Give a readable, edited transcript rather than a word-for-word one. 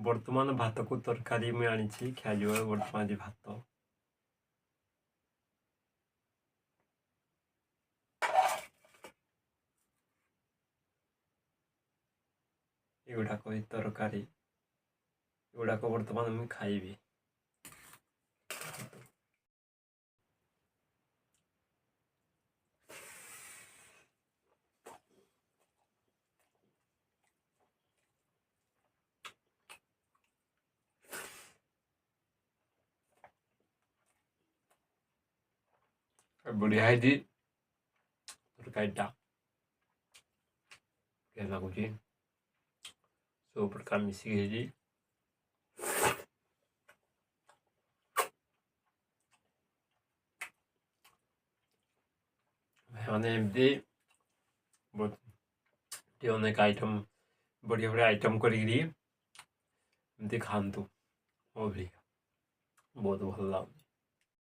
बर्तमान भात को तरकारी में आनी खाई बर्तमान भात एगुड़ाक तरकारी एगुड़ाक बर्तमान मुझे खाइबी। बढ़िया है जी तरकारीटा क्या लगुच सब प्रकार मिसिक जी मैंने एमती अनेक आइटम बढ़िया बढ़िया आइटम करी खातु बहुत भल लगे।